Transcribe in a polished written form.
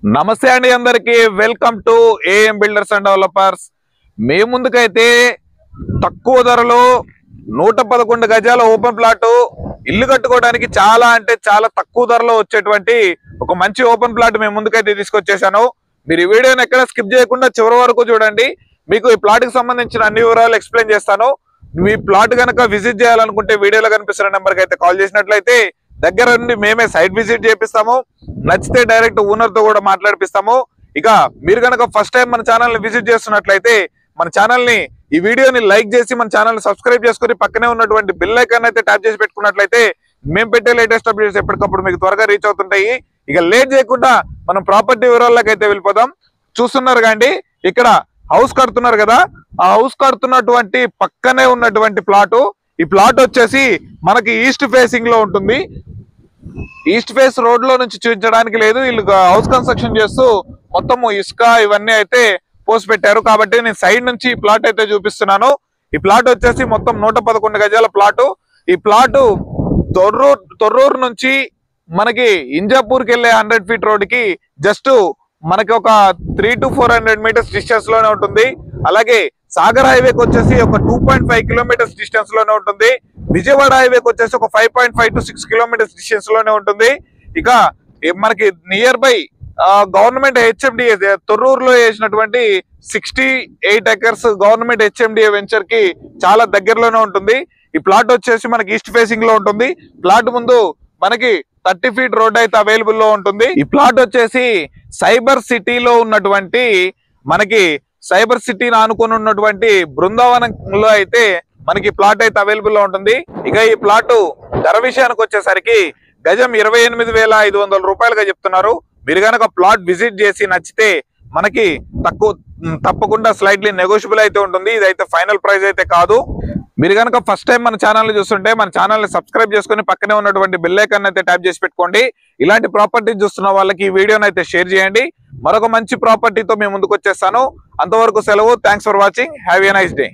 నమస్తే అండి అందరికి welcome to AM builders and developers. మే ముందుకైతే తక్కువ ధరలో 111 గజాల ఓపెన్ ప్లాట్ ఇల్లు కట్టుకోవడానికి చాలా అంటే చాలా తక్కువ ధరలో వచ్చేటువంటి ఒక మంచి ఓపెన్ ప్లాట్ మేము ముందుకైతే తీసుకొచ్చేసాను। మీరు ఈ వీడియోని ఎక్కడ స్కిప్ చేయకుండా చివరి వరకు చూడండి। మీకు ఈ ప్లాట్ కి సంబంధించిన అన్ని వివరాలు ఎక్స్ప్లెయిన్ చేస్తాను। మీ ప్లాట్ కనుక విజిట్ చేయాలనుకుంటే వీడియోలో కనిపిస్తున్న నెంబర్ కి అయితే కాల్ చేసినట్లయితే దగ్గర నుండి మేమే సైట్ విజిట్ చేపిస్తాము। నచ్చితే డైరెక్ట్ ఓనర్ తో కూడా మాట్లాడిపిస్తాము। ఇక మీరు కనుక ఫస్ట్ టైం మన ఛానల్ ని విజిట్ చేస్తున్నట్లయితే మన ఛానల్ ని ఈ వీడియోని లైక్ చేసి మన ఛానల్ ని సబ్స్క్రైబ్ చేసుకుని పక్కనే ఉన్నటువంటి బెల్ ఐకాన్ అయితే ట్యాప్ చేసి పెట్టుకున్నట్లయితే మేము పెట్టే లేటెస్ట్ అప్డేట్స్ ఎప్పటికప్పుడు మీకు త్వరగా రీచ్ అవుతుంటాయి। ఇక లేట్ చేయకుండా మనం ప్రాపర్టీ వివరాల్లోకి అయితే వెళ్ళిపోదాం। చూస్తున్నారు కాండి ఇక్కడ హౌస్ కడుతున్నారు కదా, ఆ హౌస్ కడుతున్నటువంటి పక్కనే ఉన్నటువంటి ప్లాట్। ఈ ప్లాట్ వచ్చేసి మనకి ఈస్ట్ ఫేసింగ్ లో ఉంటుంది। ఈస్ట్ ఫేస్ రోడ్ లో నుంచి చూపించడానికి లేదు, వీళ్ళు హౌస్ కన్స్ట్రక్షన్ చేస్తూ మొత్తం ఇసుక ఇవన్నీ అయితే పోసి పెట్టారు కాబట్టి నేను సైడ్ నుంచి ఈ ప్లాట్ అయితే చూపిస్తున్నాను। ఈ ప్లాట్ వచ్చేసి మొత్తం 111 గజాల ప్లాట్। ఈ ప్లాట్ తొర్రూరు నుంచి మనకి ఇంజాపూర్కి వెళ్ళే 100 ఫీట్ రోడ్ కి జస్ట్ మనకి ఒక 300 to 400 మీటర్స్ డిస్టెన్స్ లోనే ఉంటుంది। అలాగే సాగర్ హైవేకి వచ్చేసి ఒక 2.5 కిలోమీటర్స్ డిస్టెన్స్ లోనే ఉంటుంది। విజయవాడ హైవేకి వచ్చేసి ఒక 5.5 to 6 కిలోమీటర్స్ డిస్టెన్స్ లోనే ఉంటుంది। ఇక మనకి నియర్ బై గవర్నమెంట్ హెచ్ఎండిఏ తొర్రూరులో వేసినటువంటి 68 ఎకర్స్ గవర్నమెంట్ హెచ్ఎండిఏ వెంచర్ కి చాలా దగ్గరలోనే ఉంటుంది। ఈ ప్లాట్ వచ్చేసి మనకి ఈస్ట్ ఫేసింగ్ లో ఉంటుంది। ప్లాట్ ముందు మనకి 30 ఫీట్ రోడ్ అయితే అవైలబుల్ లో ఉంటుంది। ఈ ప్లాట్ వచ్చేసి సైబర్ సిటీలో ఉన్నటువంటి మనకి సైబర్ సిటీని ఆనుకొని ఉన్నటువంటి బృందావనంలో అయితే మనకి ప్లాట్ అయితే అవైలబుల్ లో ఉంటుంది। ఇక ఈ ప్లాట్ ధర విషయానికి వచ్చేసరికి గజం 28,500 రూపాయలుగా చెప్తున్నారు। మీరు కనుక ప్లాట్ విజిట్ చేసి నచ్చితే మనకి తప్పకుండా స్లైట్లీ నెగోషియబుల్ అయితే ఉంటుంది। ఇదైతే ఫైనల్ ప్రైస్ అయితే కాదు। మీరు కనుక ఫస్ట్ టైం మన ఛానల్ చూస్తుంటే మన ఛానల్ ని సబ్స్క్రైబ్ చేసుకుని పక్కనే ఉన్నటువంటి బెల్ ఐకాన్ అయితే ట్యాప్ చేసి పెట్టుకోండి। ఇలాంటి ప్రాపర్టీ చూస్తున్న వాళ్ళకి ఈ వీడియోని అయితే షేర్ చేయండి। మరొక మంచి ప్రాపర్టీతో మేము ముందుకు వచ్చేస్తాను। అంతవరకు సెలవు। Thanks for watching. Have a nice day.